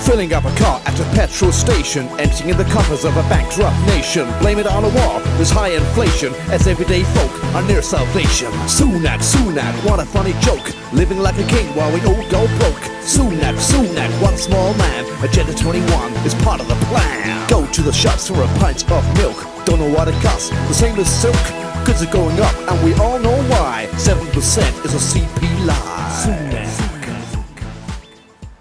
Filling up a car at a petrol station, emptying the coffers of a bankrupt nation. Blame it on a war, there's high inflation, as everyday folk are near salvation. Sunak, Sunak, what a funny joke, living like a king while we all go broke. Sunak, Sunak, one small man, Agenda 21 is part of the plan. Go to the shops for a pint of milk, don't know what it costs, the same as silk. Goods are going up and we all know why, 7% is a CP lie. Sunak.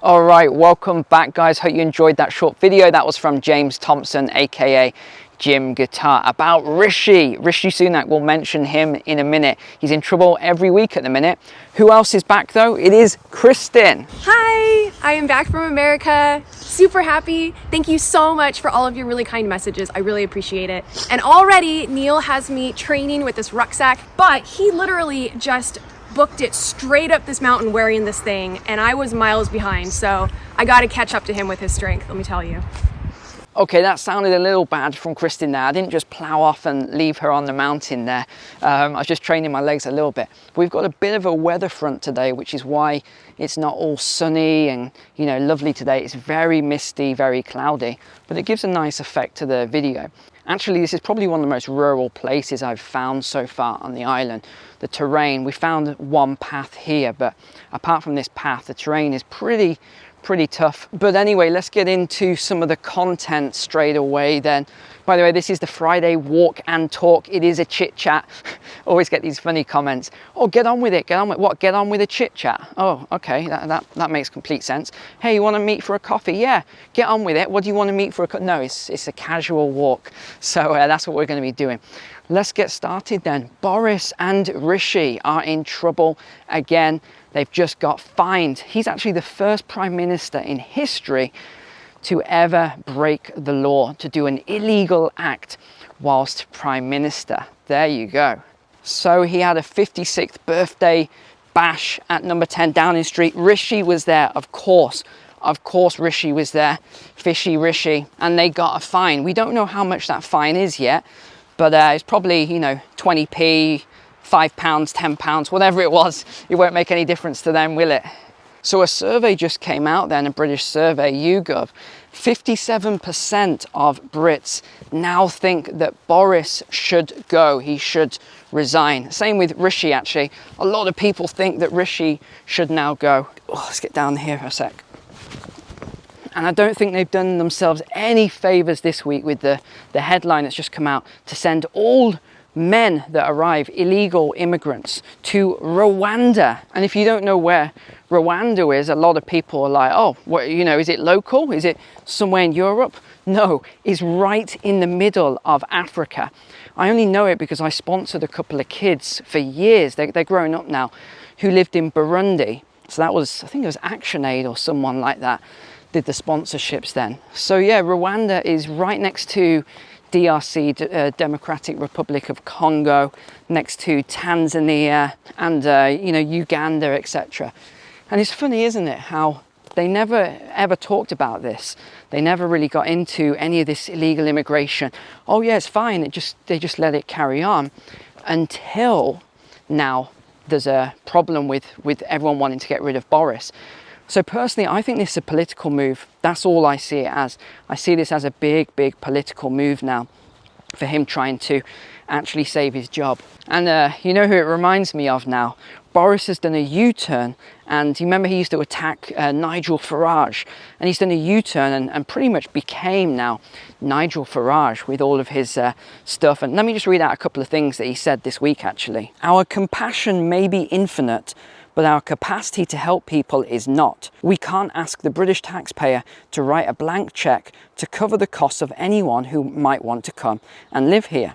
All right, welcome back guys. Hope you enjoyed that short video. That was from James Thompson, aka Jim Guitar, about Rishi Sunak. We'll mention him in a minute. He's in trouble every week at the minute. Who else is back though? It is Kristen. Hi, I am back from America. Super happy. Thank you so much for all of your really kind messages. I really appreciate it. And already Neil has me training with this rucksack, but he literally just booked it straight up this mountain wearing this thing, and I was miles behind, so I got to catch up to him with his strength, let me tell you. Okay, that sounded a little bad from Kristen there. I didn't just plow off and leave her on the mountain there. I was just training my legs a little bit. We've got a bit of a weather front today, which is why it's not all sunny and, you know, lovely today. It's very misty, very cloudy, but it gives a nice effect to the video. Actually, this is probably one of the most rural places I've found so far on the island. The terrain, we found one path here, but apart from this path, the terrain is pretty tough. But anyway, let's get into some of the content straight away then. By the way, this is the Friday walk and talk. It is a chit chat. Always get these funny comments. Oh, get on with it. Get on with what? Get on with a chit chat. Oh, okay, that makes complete sense. Hey, you want to meet for a coffee? Yeah, get on with it. What do you want to meet for a coffee? No, it's a casual walk. So that's what we're going to be doing. Let's get started then. Boris and Rishi are in trouble again. They've just got fined. He's actually the first prime minister in history to ever break the law, to do an illegal act whilst prime minister. There you go. So he had a 56th birthday bash at number 10 Downing Street. Rishi was there, of course. Of course Rishi was there, fishy Rishi, and they got a fine. We don't know how much that fine is yet, but it's probably, you know, 20p, £5, £10, whatever it was. It won't make any difference to them, will it? So a survey just came out then, a British survey, YouGov. 57% of Brits now think that Boris should go, he should resign. Same with Rishi actually. A lot of people think that Rishi should now go. Oh, let's get down here for a sec. And I don't think they've done themselves any favours this week with the headline that's just come out to send all men that arrive, illegal immigrants, to Rwanda. And if you don't know where Rwanda is, a lot of people are like, oh, what, you know, is it local? Is it somewhere in Europe? No, it's right in the middle of Africa. I only know it because I sponsored a couple of kids for years. They're grown up now, who lived in Burundi. So that was, I think it was ActionAid or someone like that did the sponsorships then. So yeah, Rwanda is right next to DRC, Democratic Republic of Congo, next to Tanzania and you know, Uganda, etc. And it's funny, isn't it, how they never ever talked about this. They never really got into any of this illegal immigration. Oh yeah, it's fine. They just let it carry on until now. There's a problem with everyone wanting to get rid of Boris. So personally, I think this is a political move. That's all I see it as. I see this as a big political move now for him trying to actually save his job. And you know who it reminds me of now? Boris has done a U-turn, and you remember he used to attack Nigel Farage, and he's done a U-turn and pretty much became now Nigel Farage with all of his stuff. And let me just read out a couple of things that he said this week actually. Our compassion may be infinite, but our capacity to help people is not. We can't ask the British taxpayer to write a blank cheque to cover the costs of anyone who might want to come and live here.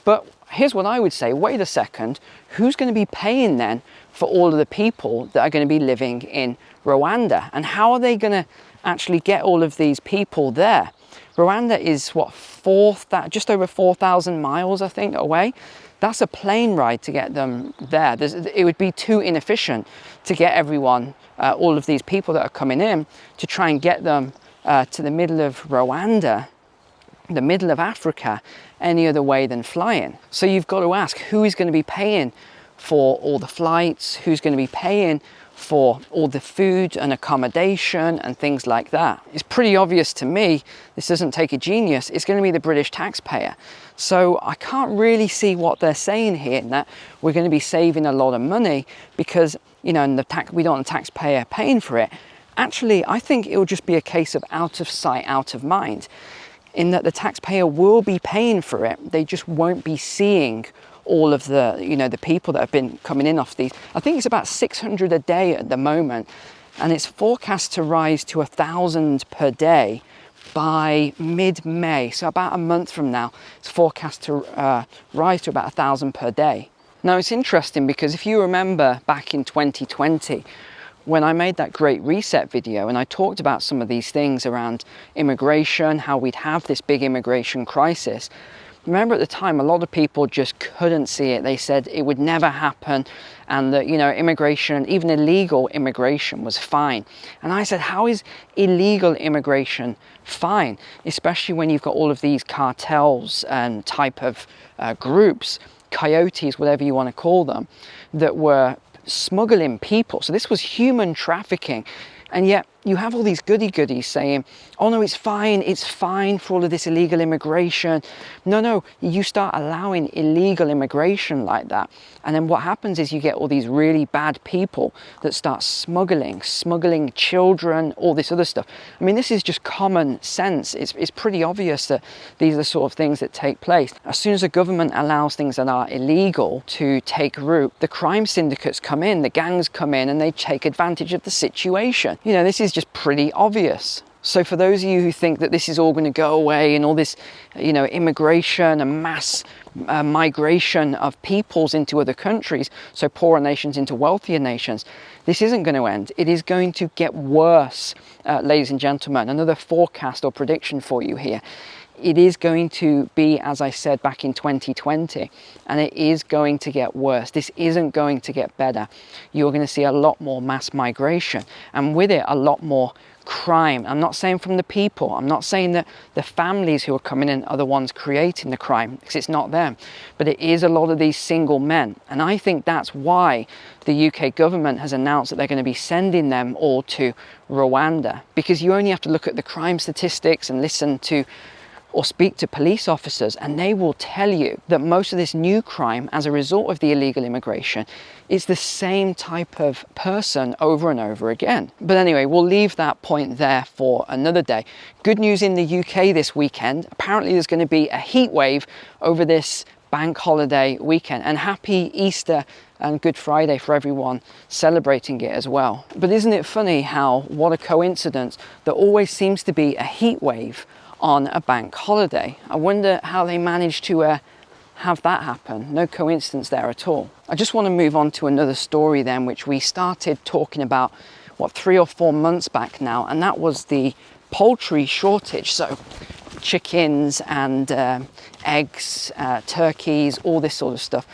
But here's what I would say, wait a second, who's going to be paying then for all of the people that are going to be living in Rwanda? And how are they going to actually get all of these people there? Rwanda is what, just over 4,000 miles, I think, away. That's a plane ride to get them there. It would be too inefficient to get everyone, all of these people that are coming in, to try and get them to the middle of Rwanda, the middle of Africa, any other way than flying. So you've got to ask, who is going to be paying for all the flights? Who's going to be paying for all the food and accommodation and things like that. It's pretty obvious to me, this doesn't take a genius, it's going to be the British taxpayer. So I can't really see what they're saying here, in that we're going to be saving a lot of money because, you know, and we don't want the taxpayer paying for it. Actually, I think it will just be a case of out of sight, out of mind, in that the taxpayer will be paying for it. They just won't be seeing all of the, you know, the people that have been coming in off these. I think it's about 600 a day at the moment, and it's forecast to rise to 1,000 per day by mid-May. So about a month from now, it's forecast to rise to about 1,000 per day. Now it's interesting because if you remember back in 2020, when I made that Great Reset video and I talked about some of these things around immigration, how we'd have this big immigration crisis, remember at the time, a lot of people just couldn't see it. They said it would never happen, and that, you know, immigration, even illegal immigration, was fine. And I said, how is illegal immigration fine? Especially when you've got all of these cartels and type of groups, coyotes, whatever you want to call them, that were smuggling people. So this was human trafficking. And yet you have all these goody-goodies saying, oh no, it's fine for all of this illegal immigration. No, you start allowing illegal immigration like that. And then what happens is you get all these really bad people that start smuggling children, all this other stuff. I mean, this is just common sense. It's pretty obvious that these are the sort of things that take place. As soon as a government allows things that are illegal to take root, the crime syndicates come in, the gangs come in, and they take advantage of the situation. You know, this is just pretty obvious. So for those of you who think that this is all going to go away and all this, you know, immigration and mass migration of peoples into other countries, so poorer nations into wealthier nations, this isn't going to end. It is going to get worse, ladies and gentlemen. Another forecast or prediction for you here. It is going to be, as I said back in 2020, and it is going to get worse. This isn't going to get better. You're going to see a lot more mass migration, and with it, a lot more crime. I'm not saying from the people. I'm not saying that the families who are coming in are the ones creating the crime, because it's not them. But it is a lot of these single men. And I think that's why the UK government has announced that they're going to be sending them all to Rwanda, because you only have to look at the crime statistics and listen to or speak to police officers, and they will tell you that most of this new crime as a result of the illegal immigration is the same type of person over and over again. But anyway, we'll leave that point there for another day. Good news in the UK this weekend. Apparently there's going to be a heat wave over this bank holiday weekend, and happy Easter and Good Friday for everyone celebrating it as well. But isn't it funny how, what a coincidence, there always seems to be a heat wave on a bank holiday. I wonder how they managed to have that happen. No coincidence there at all. I just want to move on to another story then, which we started talking about, 3 or 4 months back now, and that was the poultry shortage. So chickens and eggs, turkeys, all this sort of stuff.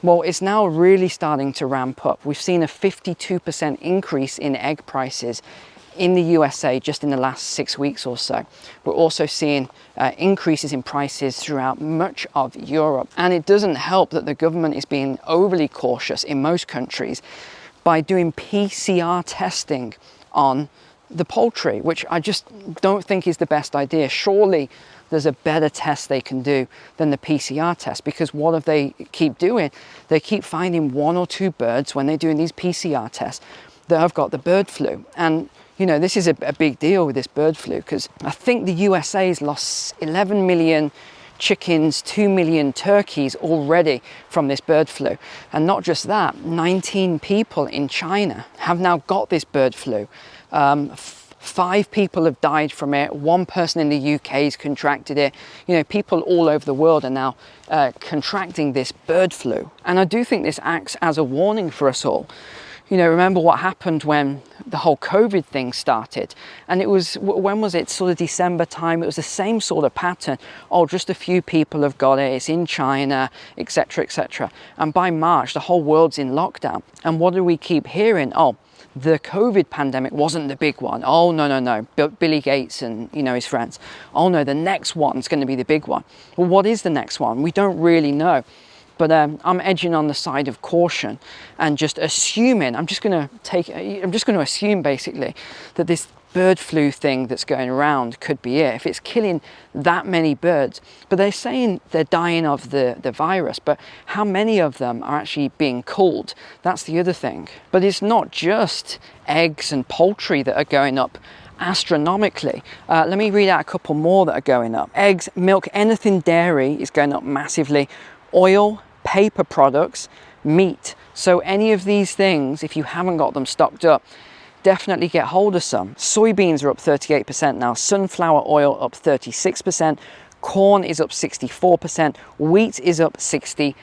Well, it's now really starting to ramp up. We've seen a 52% increase in egg prices in the USA just in the last 6 weeks or so. We're also seeing increases in prices throughout much of Europe. And it doesn't help that the government is being overly cautious in most countries by doing PCR testing on the poultry, which I just don't think is the best idea. Surely there's a better test they can do than the PCR test, because what if they keep doing? They keep finding 1 or 2 birds when they're doing these PCR tests that have got the bird flu. And you know, this is a big deal with this bird flu, because I think the USA's lost 11 million chickens, 2 million turkeys already from this bird flu. And not just that, 19 people in China have now got this bird flu. 5 people have died from it. 1 person in the UK has contracted it. You know, people all over the world are now contracting this bird flu. And I do think this acts as a warning for us all. You know, remember what happened when the whole COVID thing started? And it was, when was it? Sort of December time. It was the same sort of pattern. Oh, just a few people have got it. It's in China, etc., etc. And by March, the whole world's in lockdown. And what do we keep hearing? Oh, the COVID pandemic wasn't the big one. Oh, no. Billy Gates and, you know, his friends. Oh no, the next one's going to be the big one. Well, what is the next one? We don't really know. But I'm edging on the side of caution and just assuming, I'm just going to assume basically that this bird flu thing that's going around could be it, if it's killing that many birds. But they're saying they're dying of the virus, but how many of them are actually being culled? That's the other thing. But it's not just eggs and poultry that are going up astronomically. Let me read out a couple more that are going up. Eggs, milk, anything dairy is going up massively. Oil, paper products, meat. So any of these things, if you haven't got them stocked up, definitely get hold of some. Soybeans are up 38% now, sunflower oil up 36%, corn is up 64%, wheat is up 63%.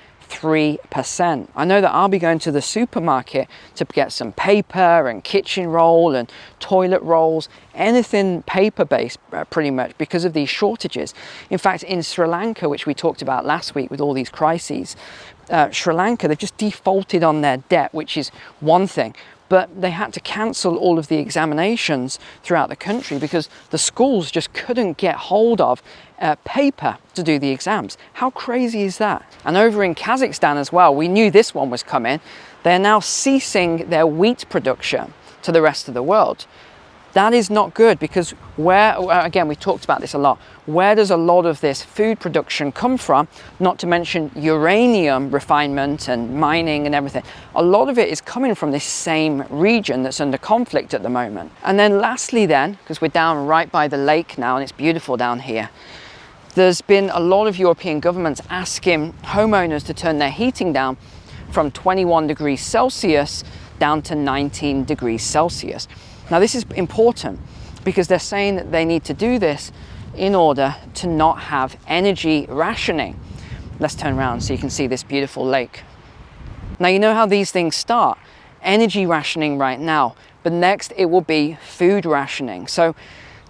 I know that I'll be going to the supermarket to get some paper and kitchen roll and toilet rolls, anything paper-based pretty much, because of these shortages. In fact, in Sri Lanka, which we talked about last week with all these crises, Sri Lanka, they've just defaulted on their debt, which is one thing. But they had to cancel all of the examinations throughout the country because the schools just couldn't get hold of paper to do the exams. How crazy is that? And over in Kazakhstan as well, we knew this one was coming. They're now ceasing their wheat production to the rest of the world. That is not good, because where, again, we talked about this a lot, where does a lot of this food production come from? Not to mention uranium refinement and mining and everything. A lot of it is coming from this same region that's under conflict at the moment. And then lastly then, because we're down right by the lake now and it's beautiful down here, there's been a lot of European governments asking homeowners to turn their heating down from 21 degrees Celsius down to 19 degrees Celsius. Now this is important because they're saying that they need to do this in order to not have energy rationing. Let's turn around so you can see this beautiful lake. Now you know how these things start. Energy rationing right now, but next it will be food rationing. So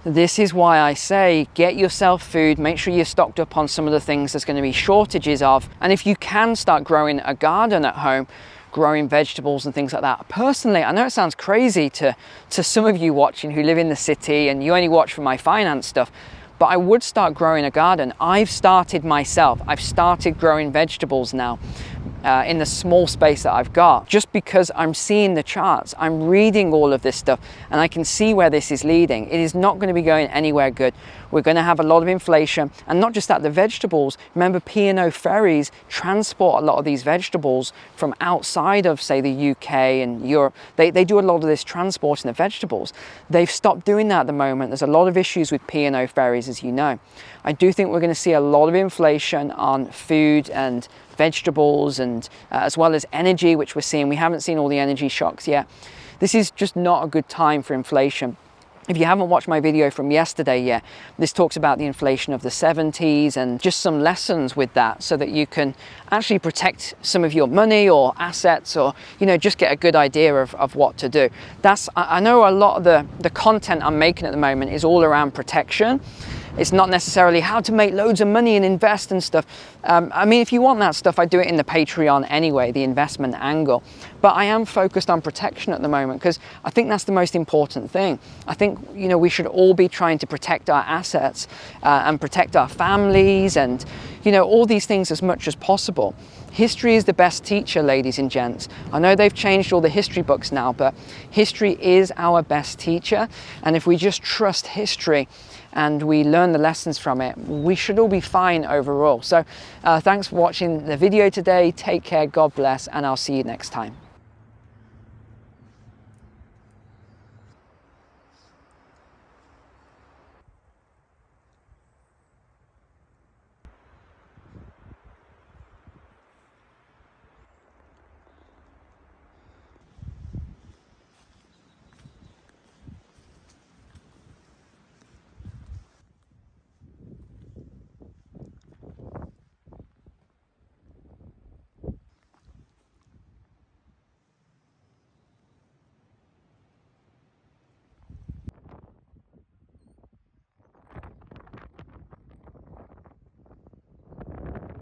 this is why I say get yourself food, make sure you're stocked up on some of the things there's going to be shortages of. And if you can start growing a garden at home, growing vegetables and things like that. Personally, I know it sounds crazy to some of you watching who live in the city and you only watch for my finance stuff, but I would start growing a garden. I've started myself. I've started growing vegetables now in the small space that I've got, just because I'm seeing the charts, I'm reading all of this stuff, and I can see where this is leading. It is not going to be going anywhere good. We're going to have a lot of inflation, and not just that, the vegetables. Remember, P&O ferries transport a lot of these vegetables from outside of, say, the UK and Europe. They do a lot of this transporting the vegetables. They've stopped doing that at the moment. There's a lot of issues with P&O ferries, as you know. I do think we're going to see a lot of inflation on food and vegetables, and as well as energy, which we're seeing. We haven't seen all the energy shocks yet. This is just not a good time for inflation. If you haven't watched my video from yesterday yet, this talks about the inflation of the 70s and just some lessons with that, so that you can actually protect some of your money or assets, or, you know, just get a good idea of what to do. I know a lot of the content I'm making at the moment is all around protection. It's not necessarily how to make loads of money and invest and stuff. I mean, if you want that stuff, I do it in the Patreon anyway, the investment angle. But I am focused on protection at the moment because I think that's the most important thing. I think, you know, we should all be trying to protect our assets and protect our families and, you know, all these things as much as possible. History is the best teacher, ladies and gents. I know they've changed all the history books now, but history is our best teacher. And if we just trust history and we learn the lessons from it, we should all be fine overall. So thanks for watching the video today. Take care, God bless, and I'll see you next time.